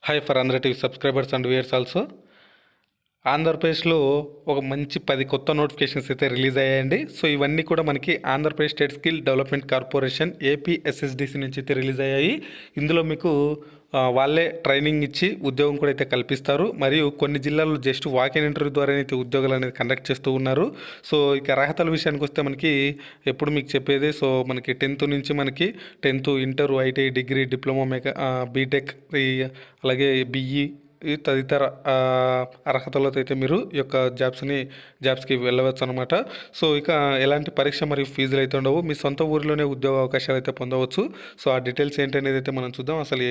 Hi for Andhra TV subscribers and viewers also. ఆంధ్రప్రదేశ్లో ఒక మంచి 10 కొత్త నోటిఫికేషన్స్ అయితే రిలీజ్ అయ్యాయండి. సో ఇవన్నీ కూడా మనకి Andhra Pradesh state skill development corporation APSSDC నుంచి అయితే రిలీజ్ అయ్యాయి. ఇందులో మీకు వాళ్ళే ట్రైనింగ్ ఇచ్చి ఉద్యోగం కూడా అయితే కల్పిస్తారు. మరియు కొన్ని జిల్లాల్లో జస్ట్ వాకిన్ ఇంటర్వ్యూ ద్వారా అయితే ఉద్యోగాలు అనేది కండక్ట్ చేస్తూ ఉన్నారు. సో ఇక అర్హతల విషయానికి వస్తే మనకి ఎప్పుడు మీకు చెప్పేది, సో మనకి 10th నుంచి మనకి 10th inter, ITI, degree, diploma, BTech, అలాగే బీఈ ఈ తదితర అర్హతలతో అయితే మీరు ఈ యొక్క జాబ్స్కి వెళ్ళవచ్చు అనమాట. సో ఇక ఎలాంటి పరీక్ష మరియు ఫీజులు అయితే ఉండవు. మీ సొంత ఊరిలోనే ఉద్యోగ అవకాశాలు అయితే పొందవచ్చు. సో ఆ డీటెయిల్స్ ఏంటనేది అయితే మనం చూద్దాం. అసలు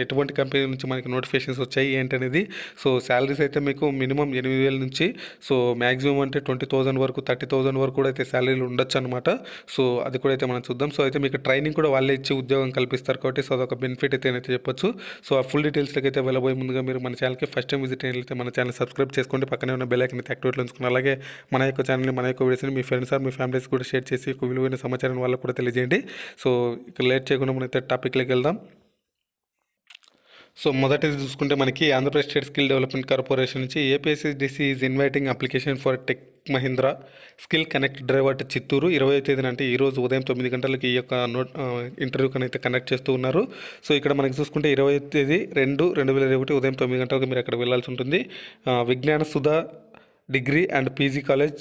ఎటువంటి కంపెనీ నుంచి మనకి నోటిఫికేషన్స్ వచ్చాయి ఏంటనేది. సో శాలరీస్ అయితే మీకు మినిమం 8,000 నుంచి సో మ్యాక్సిమం అంటే 20,000 వరకు, 30,000 వరకు కూడా అయితే శాలరీలు ఉండొచ్చు అనమాట. సో అది కూడా అయితే మనం చూద్దాం. సో అయితే మీకు ట్రైనింగ్ కూడా వాళ్ళే ఇచ్చి ఉద్యోగం కల్పిస్తారు కాబట్టి సో అదొక బెనిఫిట్ అయితే చెప్పొచ్చు. సో ఆ ఫుల్ డీటెయిల్స్లోకి అయితే వెళ్ళబోయే ముందుగా మీరు మన ఛానల్కి ఫస్ట్ టైం విజిట్ అయినట్లయితే మన ఛానల్ సబ్స్క్రైబ్ చేసుకోండి, పక్కనే ఉన్న బెల్ ఐకాన్ అయితే యాక్టివేట్లో ఉంచుకుని అలాగే మన యొక్క ఛానల్ని, మన యొక్క వీడియోస్ని మీ ఫ్రెండ్స్ ఆర్ మీ ఫ్యామిలీస్ కూడా షేర్ చేసి ఒక విలువైన సమాచారం వాళ్ళకు కూడా తెలియజేయండి. సో ఇక లేట్ చేయకుండా మనైతే టాపిక్లోకి వెళ్దాం. సో మొదటిది చూసుకుంటే మనకి Andhra Pradesh state skill development corporation నుంచి APSSDC is inviting application for Tech Mahindra skill connect driver Chittoor 20వ తేదీన అంటే ఈరోజు ఉదయం 9 గంటలకి ఈ యొక్క ఇంటర్వ్యూ అయితే కండక్ట్ చేస్తూ ఉన్నారు. సో ఇక్కడ మనకి చూసుకుంటే 20వ తేదీ 2/2021 ఉదయం 9 గంటలకు మీరు అక్కడ వెళ్ళాల్సి ఉంటుంది. Vignana Sudha degree and PG college,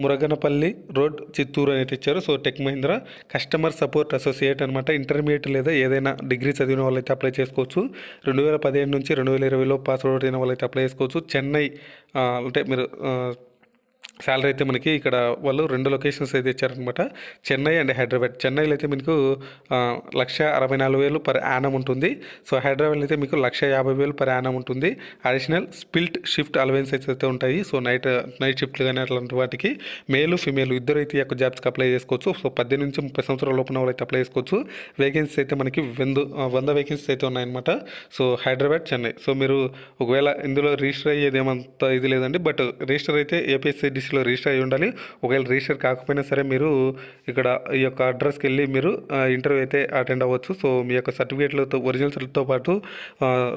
Muraganapalli road, Chittoor అనేది ఇచ్చారు. So tech Mahindra customer support associate అనమాట. ఇంటర్మీడియట్ లేదా ఏదైనా డిగ్రీ చదివిన వాళ్ళైతే అప్లై చేసుకోవచ్చు. 2015 నుంచి 2020లో పాస్ అవుట్ అయిన వాళ్ళైతే అప్లై చేసుకోవచ్చు. చెన్నై అంటే మీరు శాలరీ అయితే మనకి ఇక్కడ వాళ్ళు 2 లొకేషన్స్ అయితే ఇచ్చారనమాట, చెన్నై అండ్ హైదరాబాద్. చెన్నైలో అయితే మీకు 1,64,000 పర్ యానం ఉంటుంది. సో హైదరాబాద్లో అయితే మీకు 1,50,000 పర్ యానం ఉంటుంది. అడిషనల్ స్పిల్ట్ షిఫ్ట్ అలవెన్సెస్ అయితే ఉంటాయి. సో నైట్ షిఫ్ట్లు కానీ అట్లాంటి వాటికి మేలు ఫిమేల్ ఇద్దరు అయితే ఈ యొక్క జాబ్స్కి అప్లై చేసుకోవచ్చు. సో 18 నుంచి 30 సంవత్సరాల లోపల వాళ్ళు అయితే అప్లై చేసుకోవచ్చు. వేకెన్సీస్ అయితే మనకి 100 వేకెన్సీస్ అయితే ఉన్నాయన్నమాట. సో హైదరాబాద్, చెన్నై. సో మీరు ఒకవేళ ఇందులో రిజిస్టర్ అయ్యేది ఏమంత ఇది లేదండి, బట్ రిజిస్టర్ అయితే ఏపీఎస్ఐడిసిలో రిజిస్టర్ అయ్యి ఉండాలి. ఒకవేళ రిజిస్టర్ కాకపోయినా సరే మీరు ఇక్కడ ఈ యొక్క అడ్రస్కి వెళ్ళి మీరు ఇంటర్వ్యూ అయితే అటెండ్ అవ్వచ్చు. సో మీ యొక్క సర్టిఫికేట్లతో ఒరిజినల్స్తో పాటు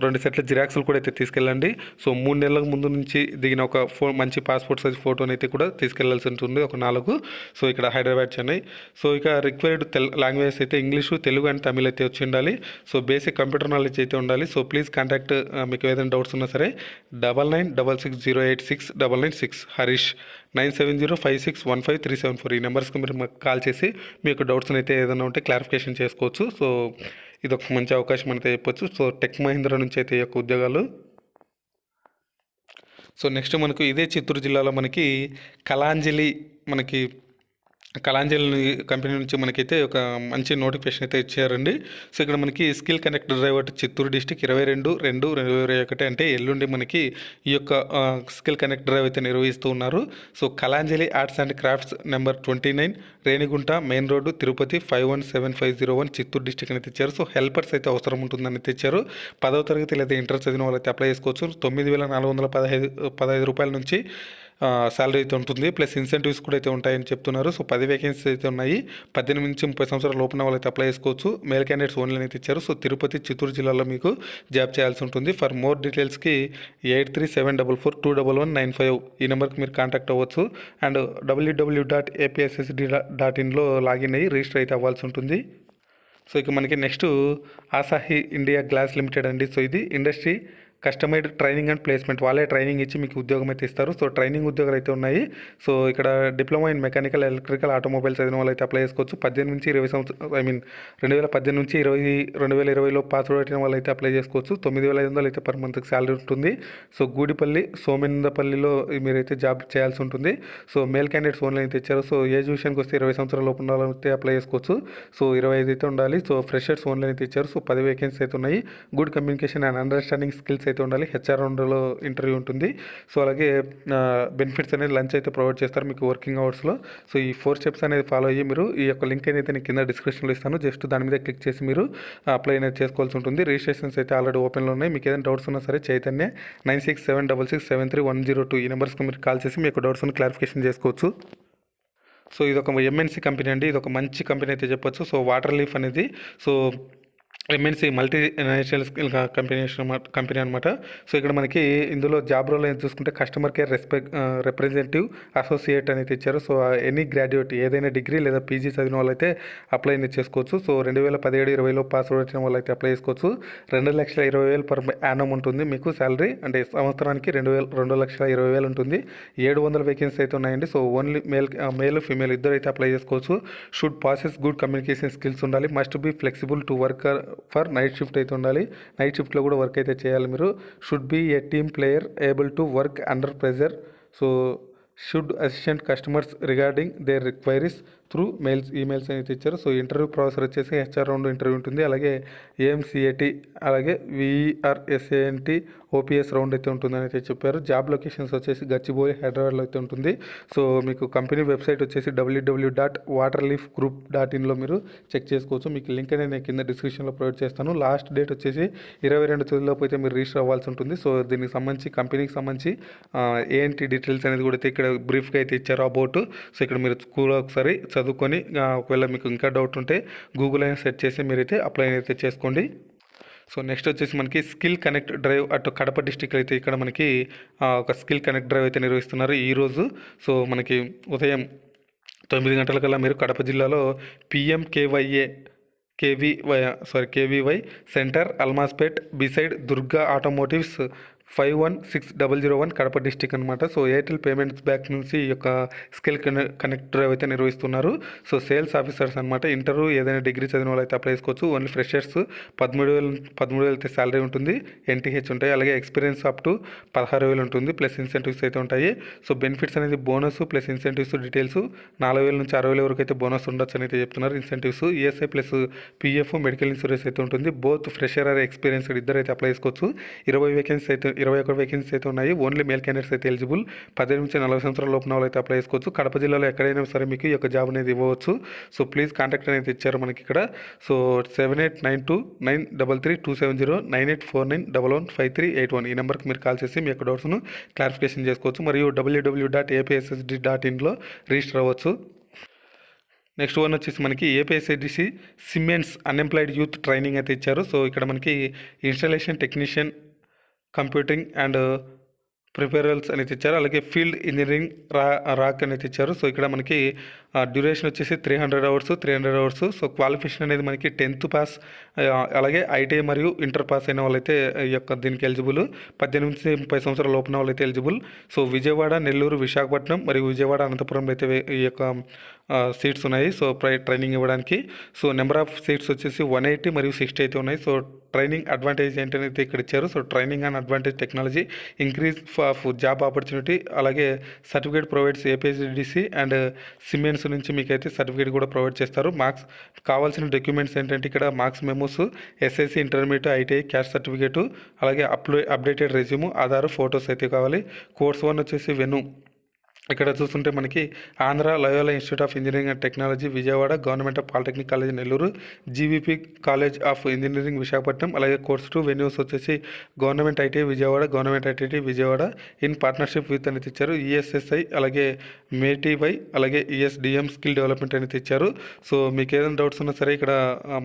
2 సెట్ల జిరాక్స్లు కూడా అయితే తీసుకెళ్ళండి. సో 3 నెలల ముందు నుంచి దిగిన ఒక మంచి పాస్పోర్ట్ సైజ్ ఫోటోని అయితే కూడా తీసుకెళ్లాల్సి ఉంటుంది, ఒక 4. సో ఇక్కడ హైదరాబాద్, చెన్నై. సో ఇక రిక్వైర్డ్ లాంగ్వేజెస్ అయితే ఇంగ్లీషు, తెలుగు అండ్ తమిళ్ అయితే వచ్చి ఉండాలి. సో బేసిక్ కంప్యూటర్ నాలెడ్జ్ అయితే ఉండాలి. సో ప్లీజ్ కాంటాక్ట్ మీకు ఏదైనా డౌట్స్ ఉన్నా సరే 9966086996 హరీష్ 9705615374 ఈ నెంబర్స్కి మీరు మాకు కాల్ చేసి మీ యొక్క డౌట్స్ని అయితే ఏదైనా ఉంటే క్లారిఫికేషన్ చేసుకోవచ్చు. సో ఇది ఒక మంచి అవకాశం అయితే చెప్పొచ్చు. సో టెక్ మహీంద్రా నుంచి అయితే ఈ యొక్క ఉద్యోగాలు. సో నెక్స్ట్ మనకు ఇదే చిత్తూరు జిల్లాలో మనకి కళాంజలి కంపెనీ నుంచి మనకైతే ఒక మంచి నోటిఫికేషన్ అయితే ఇచ్చారండి. సో ఇక్కడ మనకి skill connect driver Chittoor district 22/2/2021 అంటే ఎల్లుండి మనకి ఈ యొక్క స్కిల్ కనెక్ట్ డ్రైవ్ అయితే నిర్వహిస్తూ ఉన్నారు. So Kalanjali arts and crafts number 29 Renigunta main road, Tirupati 517501 Chittoor district అని తెచ్చారు. సో హెల్పర్స్ అయితే అవసరం ఉంటుందని తెచ్చారు. 10వ తరగతి లేదా ఇంటర్ చదివిన వాళ్ళైతే అప్లై చేసుకోవచ్చు. 9,415 రూపాయల నుంచి శాలరీ అయితే ఉంటుంది, ప్లస్ ఇన్సెంటివ్స్ కూడా అయితే ఉంటాయని చెప్తున్నారు. సో 10 వేకెన్సీస్ అయితే ఉన్నాయి. 18 నుంచి 30 సంవత్సరాల లోపల వాళ్ళు అయితే అప్లై చేసుకోవచ్చు. మేల్ క్యాండిడేట్స్ ఓన్లీ అయితే ఇచ్చారు. సో తిరుపతి, చిత్తూరు జిల్లాలో మీకు జాబ్ చేయాల్సి ఉంటుంది. ఫర్ మోర్ డీటెయిల్స్కి 8374411955 ఈ నెంబర్కి మీరు కాంటాక్ట్ అవ్వచ్చు. అండ్ www.apssd.in లాగిన్ అయ్యి రిజిస్టర్ అయితే అవ్వాల్సి ఉంటుంది. సో ఇక మనకి next Asahi India glass limited అండి. సో ఇది industry customised training and placement, వాళ్ళే ట్రైనింగ్ ఇచ్చి మీకు ఉద్యోగం అయితే ఇస్తారు. సో ట్రైనింగ్ ఉద్యోగాలు అయితే ఉన్నాయి. సో ఇక్కడ diploma in mechanical, electrical, automobiles చదివిన వాళ్ళు అయితే అప్లై చేసుకోవచ్చు. 18 నుంచి 20 సంవత్సరాలు 2018 నుంచి 2020లో పాస్ అవుట్ అయిన వాళ్ళు అయితే అప్లై చేసుకోవచ్చు. 9,500 అయితే పర్ మంత్కి శాలరీ ఉంటుంది. సో గూడిపల్లి, సోమేంద్రపల్లిలో మీరైతే జాబ్ చేయాల్సి ఉంటుంది. సో మేల్ క్యాండిడేట్స్ ఓన్లీ అయితే ఇచ్చారు. సో ఏజ్ విషయానికి వస్తే 20 సంవత్సరాల లోపు ఉన్న అయితే అప్లై చేసుకోవచ్చు. సో 25 అయితే ఉండాలి. సో ఫ్రెషర్స్ ఓన్లీ అయితే ఇచ్చారు. సో 10 వేకెన్సీ అయితే ఉన్నాయి. Good communication and understanding skills అయితే ఉండాలి. హెచ్ఆర్ రౌండ్లో ఇంటర్వ్యూ ఉంటుంది. సో అలాగే బెనిఫిట్స్ అనేది లంచ్ అయితే ప్రొవైడ్ చేస్తారు మీకు వర్కింగ్ అవర్స్లో. సో ఈ 4 స్టెప్స్ అనేది ఫాలో అయ్యి మీరు ఈ యొక్క లింక్ అయితే నేను కింద డిస్క్రిప్షన్లో ఇస్తాను. జస్ట్ దాని మీద క్లిక్ చేసి మీరు అప్లై అనేది చేసుకోవాల్సి ఉంటుంది. రిజిస్ట్రేషన్స్ అయితే ఆల్రెడీ ఓపెన్లో ఉన్నాయి. మీకు ఏదైనా డౌట్స్ ఉన్నా సరే చైతన్య 9676673102 ఈ నెంబర్స్కి మీరు కాల్ చేసి మీ యొక్క డౌట్స్ని క్లారిఫికేషన్ చేసుకోవచ్చు. సో ఇది ఒక ఎంఎన్సీ కంపెనీ అండి. ఇది ఒక మంచి కంపెనీ అయితే చెప్పొచ్చు. సో వాటర్ లీఫ్ అనేది so MNC multinational skill company అనమాట. సో ఇక్కడ మనకి ఇందులో జాబ్ రోల్ ఏం చూసుకుంటే కస్టమర్ కేర్ రిప్రజెంటేటివ్ అసోసియేట్ అనేది ఇచ్చారు. సో ఎనీ గ్రాడ్యుయేట్ ఏదైనా డిగ్రీ లేదా పీజీ చదివిన వాళ్ళైతే అప్లై చేసుకోవచ్చు. సో 2017-20లో పాస్ అవుట్ అయిన వాళ్ళైతే అప్లై చేసుకోవచ్చు. 2,20,000 పర్ యానం ఉంటుంది మీకు శాలరీ, అంటే సంవత్సరానికి 2,20,000 ఉంటుంది. 700 వేకెన్సీ అయితే ఉన్నాయండి. సో ఓన్లీ మేల్ ఫీమేల్ ఇద్దరు అయితే అప్లై చేసుకోవచ్చు. Should possess good communication skills ఉండాలి. Must be flexible to work for night shift అయితే ఉండాలి. నైట్ షిఫ్ట్లో కూడా వర్క్ అయితే చేయాలి మీరు. Should be a team player able to work under pressure. So should assistant customers regarding their enquiries through emails అయితే ఇచ్చారు. సో ఇంటర్వ్యూ ప్రాసెస్ వచ్చేసి హెచ్ఆర్ రౌండ్ ఇంటర్వ్యూ ఉంటుంది. అలాగే ఏఎంసీఏటీ అలాగే విఆర్ఎస్ఏఎన్టీ ఓపీఎస్ రౌండ్ అయితే ఉంటుందని అయితే చెప్పారు. జాబ్ లొకేషన్స్ వచ్చేసి గచ్చిబౌలి హైదరాబాద్లో అయితే ఉంటుంది. సో మీకు కంపెనీ వెబ్సైట్ వచ్చేసి www.waterleafgroup.in మీరు చెక్ చేసుకోవచ్చు. మీకు లింక్ అనేది నేను కింద డిస్క్రిప్షన్లో ప్రొవైడ్ చేస్తాను. లాస్ట్ డేట్ వచ్చేసి 22 తేదీలోపు అయితే మీరు రిజిస్టర్ అవ్వాల్సి ఉంటుంది. సో దీనికి సంబంధించి కంపెనీకి సంబంధించి ఏంటి డీటెయిల్స్ అనేది కూడా అయితే ఇక్కడ బ్రీఫ్గా అయితే ఇచ్చారు అబౌట్. సో ఇక్కడ మీరు స్కూల్ ఒకసారి చదువుకొని ఒకవేళ మీకు ఇంకా డౌట్ ఉంటే గూగుల్ అయినా సెర్చ్ చేసి మీరైతే అప్లై అయితే చేసుకోండి. సో నెక్స్ట్ వచ్చేసి మనకి స్కిల్ కనెక్ట్ డ్రైవ్ అటు కడప డిస్టిక్ అయితే ఇక్కడ మనకి ఒక స్కిల్ కనెక్ట్ డ్రైవ్ అయితే నిర్వహిస్తున్నారు ఈరోజు. సో మనకి ఉదయం 9 గంటలకల్లా మీరు కడప జిల్లాలో KVY centre Almaspet beside Durga automotives 516001 Kadapa district అనమాట. సో ఎయిర్టెల్ పేమెంట్స్ బ్యాంక్ నుంచి ఈ యొక్క స్కిల్ కనెక్ట్ డ్రైవ్ అయితే నిర్వహిస్తున్నారు. సో సేల్స్ ఆఫీసర్స్ అనమాట. ఇంటర్వ్యూ ఏదైనా డిగ్రీ చదివిన వాళ్ళు అయితే అప్లై చేసుకోవచ్చు. ఓన్లీ ఫ్రెషర్స్ 13,000 అయితే శాలరీ ఉంటుంది. ఎన్టీహెచ్ ఉంటాయి. అలాగే ఎక్స్పీరియన్స్ అప్ టు 16,000 ఉంటుంది. ప్లస్ ఇన్సెంటివ్స్ అయితే ఉంటాయి. సో బెనిఫిట్స్ అనేది బోనస్ ప్లస్ ఇన్సెంటివ్స్ డీటెయిల్స్ 4,000 నుంచి 60,000 వరకు అయితే బోనస్ ఉండొచ్చు అని అయితే చెప్తున్నారు. Incentives ESI plus PF medical insurance అయితే ఉంటుంది. బోత్ ఫ్రెషర్ ఆర్ ఎక్స్పీరియన్స్డ్ ఇద్దరు అయితే అప్లై చేసుకోవచ్చు. 21 వేకెన్సీస్ అయితే ఉన్నాయి. ఓన్లీ మేల్ క్యాండిడేట్స్ అయితే ఎలిజిబుల్. 18 నుంచి 40 సంవత్సరాల లోపల వాళ్ళు అయితే అప్లై చేసుకోవచ్చు. కడప జిల్లాలో ఎక్కడైనా సరే మీకు ఈ యొక్క జాబ్ అనేది ఇవ్వవచ్చు. సో ప్లీజ్ కాంటాక్ట్ అనేది ఇచ్చారు మనకి ఇక్కడ. సో 7892933270 9849115381 ఈ నెంబర్కి మీరు కాల్ చేసి మీ యొక్క డౌట్స్ను క్లారిఫికేషన్ చేసుకోవచ్చు. మరియు www.apssd.inలో రిజిస్టర్ అవ్వచ్చు. నెక్స్ట్ వన్ వచ్చేసి మనకి ఏపీఎస్ఐడిసి సిమెంట్స్ అన్ఎంప్లాయిడ్ యూత్ ట్రైనింగ్ అయితే ఇచ్చారు. సో ఇక్కడ మనకి ఇన్స్టాలేషన్ టెక్నీషియన్ కంప్యూటింగ్ అండ్ ప్రిపేరల్స్ అనేది ఇచ్చారు. అలాగే ఫీల్డ్ ఇంజనీరింగ్ రాక్ అనేది ఇచ్చారు. సో ఇక్కడ మనకి డ్యూరేషన్ వచ్చేసి 300 అవర్స్. సో క్వాలిఫికేషన్ అనేది మనకి 10th పాస్ అలాగే ఐటీఐ మరియు ఇంటర్ పాస్ అయిన వాళ్ళైతే ఈ యొక్క దీనికి ఎలిజిబుల్. 18 నుంచి 30 సంవత్సరాల లోపల వాళ్ళైతే ఎలిజిబుల్. సో విజయవాడ, నెల్లూరు, విశాఖపట్నం మరియు విజయవాడ, అనంతపురంలో అయితే ఈ యొక్క సీట్స్ ఉన్నాయి. సో ట్రైనింగ్ ఇవ్వడానికి. సో నెంబర్ ఆఫ్ సీట్స్ వచ్చేసి 180 మరియు 60 అయితే ఉన్నాయి. సో ట్రైనింగ్ అడ్వాంటేజ్ ఏంటనేది ఇక్కడ ఇచ్చారు. So training and advantage technology increase of job opportunity. అలాగే certificate provides APSDC and Siemens నుంచి మీకు అయితే సర్టిఫికేట్ కూడా ప్రొవైడ్ చేస్తారు. మార్క్స్ కావాల్సిన డాక్యుమెంట్స్ ఏంటంటే ఇక్కడ marks memos, SSC, intermediate, ITI, caste certificate, అలాగే అప్డేటెడ్ రెజ్యూమ్, ఆధార్, ఫొటోస్ అయితే కావాలి. కోర్స్ 1 వచ్చేసి వెను. ఇక్కడ చూస్తుంటే మనకి Andhra Loyola institute of engineering and technology Vijayawada, government of polytechnic college Nellore, GVP college of engineering Visakhapatnam. అలాగే కోర్స్ 2 వెన్యూస్ వచ్చేసి government ITI Vijayawada, government ITI Vijayawada in partnership with అనేది ఇచ్చారు. ఈఎస్ఎస్ఐ అలాగే మేటీవై అలాగే ఈఎస్డిఎం స్కిల్ డెవలప్మెంట్ అనేది ఇచ్చారు. సో మీకు ఏదైనా డౌట్స్ ఉన్నా సరే ఇక్కడ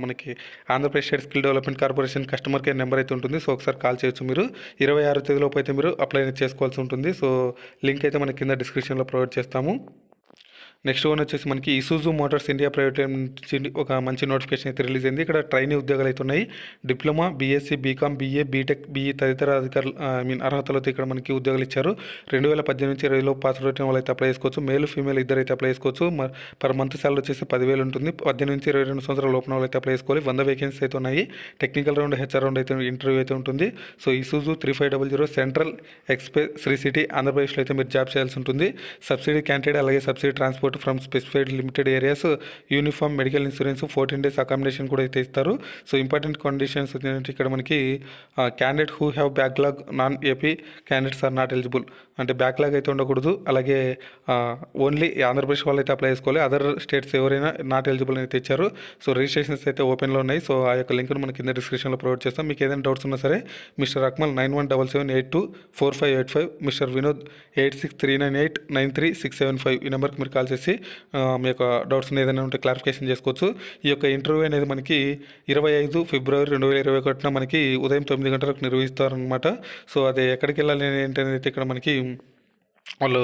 మనకి Andhra Pradesh state skill development corporation customer care number అయితే ఉంటుంది. సో ఒకసారి కాల్ చేయొచ్చు మీరు. 26 తేదీలోపు అయితే మీరు అప్లై చేసుకోవాల్సి ఉంటుంది. సో లింక్ అయితే మనకి కింద డిస్క్రిప్షన్లో ప్రొవైడ్ చేస్తాము. నెక్స్ట్ వన్ వచ్చేసి మనకి ఇసుజు మోటార్స్ ఇండియా ప్రైవేట్ నుంచి ఒక మంచి నోటిఫికేషన్ అయితే రిలీజ్ అయింది. ఇక్కడ ట్రైనీ ఉద్యోగాలు అయితే ఉన్నాయి. Diploma, BSc, BCom, BA, BTech, BE తదితర అధికారులు అర్హతలతో ఇక్కడ మనకి ఉద్యోగాలు ఇచ్చారు. 2018 నుంచి 20లో పాస్ అవుట్ అయిన వాళ్ళు అయితే అప్లై చేసుకోవచ్చు. మేల్ ఫీమేల్ ఇద్దరు అయితే అప్లై చేసుకోవచ్చు. పర్ మంత్ శాలరీ వచ్చేసి 10,000 ఉంటుంది. 18 నుంచి 22 సంవత్సరాల లోపల వాళ్ళు అయితే అప్లై చేసుకోవాలి. 100 వేకెన్సీ అయితే ఉన్నాయి. టెక్నికల్ రౌండ్, హెచ్ఆర్ రౌండ్ అయితే ఇంటర్వ్యూ అయితే ఉంటుంది. So Isuzu 3500 central express Sri City ఆంధ్రప్రదేశ్లో అయితే మీరు జాబ్ చేయాల్సి ఉంటుంది. సబ్సిడీ క్యాండిడేట్ అలాగే subsidy transport from specified limited areas, uniform medical insurance, 14 days accommodation కూడా అయితే ఇస్తారు. సో ఇంపార్టెంట్ కండిషన్స్ ఏంటంటే ఇక్కడ మనకి candidate who have backlog non AP candidates are not eligible, అంటే బ్యాక్లాగ్ అయితే ఉండకూడదు. అలాగే ఓన్లీ ఆంధ్రప్రదేశ్ వాళ్ళు అయితే అప్లై చేసుకోవాలి. అదర్ స్టేట్స్ ఎవరైనా నాట్ ఎలిజిబుల్ అయితే ఇచ్చారు. సో రిజిస్ట్రేషన్స్ అయితే ఓపెన్లో ఉన్నాయి. సో ఆ యొక్క లింక్ను మనకి కింద డిస్క్రిప్షన్లో ప్రొవైడ్ చేస్తాం. మీకు ఏదైనా డౌట్స్ ఉన్నా సరే మిస్టర్ అక్మల్ 9177824585, మిస్టర్ వినోద్ 8639893675 ఈ నెంబర్కి మీరు కాల్ చేసి చేసి మీ యొక్క డౌట్స్ ఏదైనా ఉంటే క్లారిఫికేషన్ చేసుకోవచ్చు. ఈ యొక్క ఇంటర్వ్యూ అనేది మనకి 25 ఫిబ్రవరి 2021 మనకి ఉదయం 9 గంటలకు నిర్వహిస్తారనమాట. సో అది ఎక్కడికి వెళ్ళాలి ఏంటనేది అయితే ఇక్కడ మనకి వాళ్ళు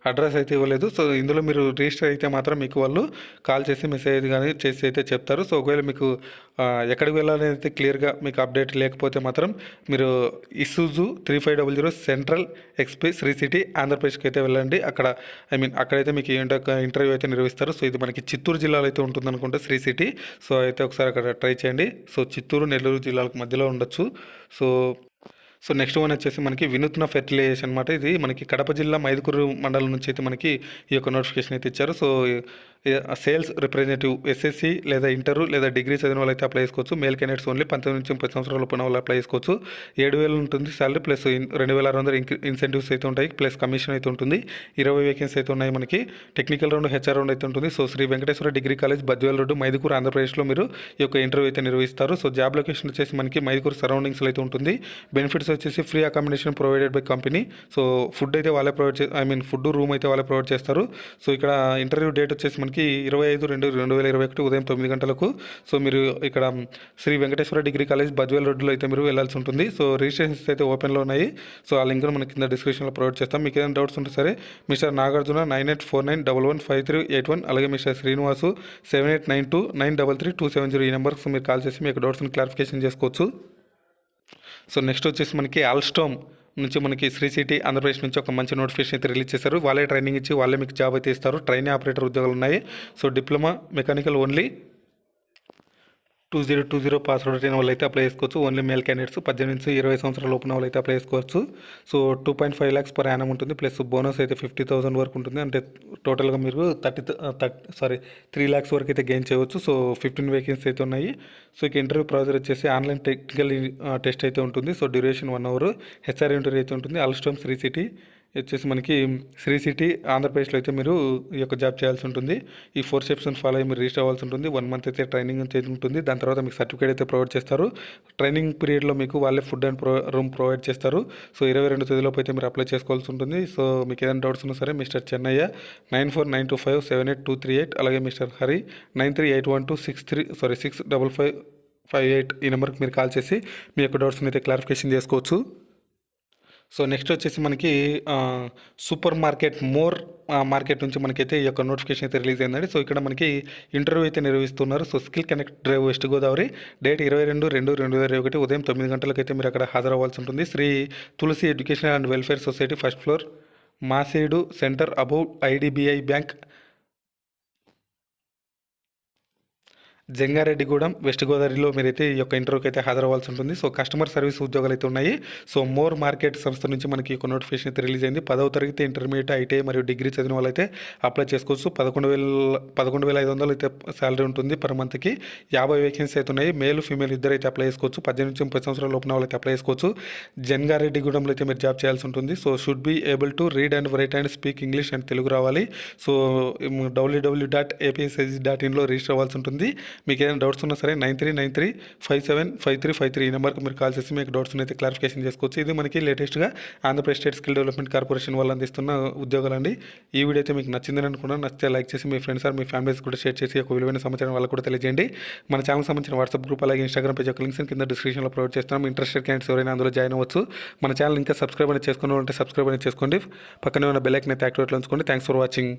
అడ్రస్ అయితే ఇవ్వలేదు. సో ఇందులో మీరు రిజిస్టర్ అయితే మాత్రం మీకు వాళ్ళు కాల్ చేసి మెసేజ్ కానీ చేసి అయితే చెప్తారు. సో ఒకవేళ మీకు ఎక్కడికి వెళ్ళాలని అయితే క్లియర్గా మీకు అప్డేట్ లేకపోతే మాత్రం మీరు Isuzu 3500 central XP Sri City ఆంధ్రప్రదేశ్కి అయితే వెళ్ళండి. అక్కడైతే మీకు ఇంటర్వ్యూ అయితే నిర్వహిస్తారు. సో ఇది మనకి చిత్తూరు జిల్లాలో అయితే ఉంటుంది అనుకుంటే శ్రీ సిటీ. సో అయితే ఒకసారి అక్కడ ట్రై చేయండి. సో చిత్తూరు నెల్లూరు జిల్లాలకు మధ్యలో ఉండొచ్చు. సో నెక్స్ట్ వన్ వచ్చేసి మనకి వినూత్న ఫెర్టిలైజేషన్ అనమాట. ఇది మనకి కడప జిల్లా మైదుకూరు మండలం నుంచి అయితే మనకి ఈ యొక్క నోటిఫికేషన్ అయితే ఇచ్చారు. సో సేల్స్ రిప్రజెంటేటివ్ ఎస్ఎస్సి లేదా ఇంటర్ లేదా డిగ్రీ చదివిన వాళ్ళు అయితే అప్లై చేసుకోవచ్చు. మేల్ క్యాండిడేట్స్ ఓన్లీ 19 నుంచి 30 సంవత్సరాల పైన వాళ్ళు అప్లై చేసుకోవచ్చు. 7,000 ఉంటుంది శాలరీ ప్లస్ 2,600 ఇన్సెంటివ్స్ అయితే ఉంటాయి ప్లస్ కమిషన్ అయితే ఉంటుంది. 20 వేకెన్సీ అయితే ఉన్నాయి మనకి. టెక్నికల్ రౌండ్ హెచ్ఆర్ రౌండ్ అయితే ఉంటుంది. So Sri Venkateswara degree college Badvel road Mydukur ఆంధ్రప్రదేశ్లో మీరు ఈ యొక్క ఇంటర్వ్యూ అయితే నిర్వహిస్తారు. సో జాబ్ లొకేషన్ వచ్చేసి మనకి మైదుకూరు సరౌండింగ్స్లో అయితే ఉంటుంది. బెనిఫిట్స్ వచ్చేసి free accommodation provided by company. So food అయితే వాళ్ళే ప్రొవైడ్ ఫుడ్ రూమ్ అయితే వాళ్ళే ప్రొవైడ్ చేస్తారు. సో ఇక్కడ ఇంటర్వ్యూ డేట్ వచ్చేసి మనకి 25/2/2021 ఉదయం 9 గంటలకు. సో మీరు ఇక్కడ శ్రీ వెంకటేశ్వర డిగ్రీ కాలేజ్ బద్వేల్ రోడ్లో అయితే మీరు వెళ్ళాల్సి ఉంటుంది. సో రిజిస్ట్రేషన్స్ అయితే ఓపెన్లో ఉన్నాయి. సో ఆ లింక్ను మనకి కింద డిస్క్రిప్షన్లో ప్రొవైడ్ చేస్తాం. మీకు ఏదైనా డౌట్స్ ఉంటే సరే మిస్టర్ నాగార్జున 9849115381 అలాగే మిస్టర్ శ్రీనివాసు 7892933270 ఈ నెంబర్కి మీరు కాల్ చేసి మీ యొక్క డౌట్స్ని క్లారిఫికేషన్ చేసుకోవచ్చు. సో నెక్స్ట్ వచ్చేసి మనకి ఆల్స్టోమ్ నుంచి మనకి శ్రీ సిటీ ఆంధ్రప్రదేశ్ నుంచి ఒక మంచి నోటిఫికేషన్ అయితే రిలీజ్ చేశారు. వాళ్ళే ట్రైనింగ్ ఇచ్చి వాళ్ళే మీకు జాబ్ అయితే ఇస్తారు. ట్రైనింగ్ ఆపరేటర్ ఉద్యోగాలు ఉన్నాయి. So diploma mechanical only 2020 pass out అయిన వాళ్ళు అయితే అప్లై చేసుకోవచ్చు. ఓన్లీ మేల్ క్యాండిడేట్స్ 18 నుంచి 20 సంవత్సరాల లోపున వాళ్ళు అయితే అప్లై చేసుకోవచ్చు. సో 2.5 lakhs పర్ యానం ఉంటుంది. ప్లస్ బోనస్ అయితే 50,000 వరకు ఉంటుంది. అంటే టోటల్గా మీరు 3 lakhs వరకు అయితే గెయిన్ చేయవచ్చు. సో 15 వేకెన్సీ అయితే ఉన్నాయి. సో ఇక ఇంటర్వ్యూ ప్రాసెస్ వచ్చేసి ఆన్లైన్ టెక్నికల్ టెస్ట్ అయితే ఉంటుంది. So duration 1 hour. HR interview అయితే ఉంటుంది. ఆల్స్టోమ్ శ్రీ సిటీ వచ్చేసి మనకి శ్రీ సిటీ ఆంధ్రప్రదేశ్లో అయితే మీరు ఈ యొక్క జాబ్ చేయాల్సి ఉంటుంది. ఈ 4 steps ఫాలో అయ్యి మీరు రిజిస్టర్ అవ్వాల్సి ఉంటుంది. 1 month అయితే ట్రైనింగ్ అయితే ఉంటుంది. దాని తర్వాత మీకు సర్టిఫికేట్ అయితే ప్రొవైడ్ చేస్తారు. ట్రైనింగ్ పీరియడ్లో మీకు వాళ్ళే ఫుడ్ అండ్ రూమ్ ప్రొవైడ్ చేస్తారు. సో 22 తేదీలోపు అయితే మీరు అప్లై చేసుకోవాల్సి ఉంటుంది. సో మీకు ఏదైనా డౌట్స్ ఉన్నా సరే మిస్టర్ చెన్నయ్య 9492578238 అలాగే మిస్టర్ హరి 9381265558 ఈ నెంబర్కి మీరు కాల్ చేసి మీ యొక్క డౌట్స్ని అయితే క్లారిఫికేషన్ చేసుకోవచ్చు. సో నెక్స్ట్ వచ్చేసి మనకి సూపర్ మార్కెట్ మార్కెట్ నుంచి మనకైతే ఈ యొక్క నోటిఫికేషన్ అయితే రిలీజ్ అయిందండి. సో ఇక్కడ మనకి ఇంటర్వ్యూ అయితే నిర్వహిస్తున్నారు. So skill connect drive west Godavari date 22/2/2021 ఉదయం 9 గంటలకు అయితే మీరు అక్కడ హాజరవ్వాల్సి ఉంటుంది. Shri Tulasi education and welfare society first floor Masedu centre above IDBI bank Jangareddygudem west గోదావరిలో మీరైతే ఈ యొక్క ఇంటర్వ్యూకి అయితే హాజరవ్వాల్సి ఉంటుంది. సో కస్టమర్ సర్వీస్ ఉద్యోగాలు అయితే ఉన్నాయి. సో మోర్ మార్కెట్ సంస్థ నుంచి మనకి ఒక నోటిఫికేషన్ అయితే రిలీజ్ అయింది. 10వ తరగతి ఇంటర్మీడియట్ ఐటీఐ మరియు డిగ్రీ చదివిన వాళ్ళైతే అప్లై చేసుకోవచ్చు. 11,500 అయితే శాలరీ ఉంటుంది పర్ మంత్కి. 50 వేకెన్సీ అయితే ఉన్నాయి. మేల్ ఫీమేల్ ఇద్దరు అయితే అప్లై చేసుకోవచ్చు. 18 నుంచి 30 సంవత్సరాల లోపల వాళ్ళైతే అప్లై చేసుకోవచ్చు. జంగారెడ్డిగూడెంలో అయితే మీరు జాబ్ చేయాల్సి ఉంటుంది. So should be able to read and write and speak English and Telugu రావాలి. సో www.apsig.in రిజిస్టర్ అవ్వాల్సి ఉంటుంది. మీకు ఏదైనా డౌట్స్ ఉన్నా సరే 9393575353 ఈ నెంబర్కి మీరు కాల్ చేసి మీకు డౌట్స్ అయితే క్లారిఫికేషన్ చేసుకోవచ్చు. ఇది మనకి లేటెస్ట్గా Andhra Pradesh state skill development corporation వాళ్ళు అందిస్తున్న ఉద్యోగాలండి. ఈ వీడియో అయితే మీకు నచ్చిందని అనుకున్నాను. నచ్చితే లైక్ చేసి మీ ఫ్రెండ్స్ మీ ఫ్యామిలీస్ కూడా షేర్ చేసి ఒక విలువైన సమాచారం వాళ్ళకు కూడా తెలియజేయండి. మన ఛానల్కి సంబంధించిన వాట్సాప్ గ్రూప్ అలాగే ఇన్స్టాగ్రామ్ పేజ్ యొక్క లింక్స్ కింద డిస్క్రిప్షన్లో ప్రొవైడ్ చేస్తాం. ఇంట్రెస్టెడ్ క్యాండిడేట్స్ ఎవరైనా అందులో జాయిన్ అవ్వచ్చు. మన ఛానల్ ఇంకా సబ్స్క్రైబ్ అనేది చేసుకోండి. సబ్స్క్రైబ్ అనేది చేసుకోండి. పక్కనే ఉన్న బెల్ ఐకాన్ అయితే యాక్టివేట్లో ఉంచుకోండి. Thanks for watching.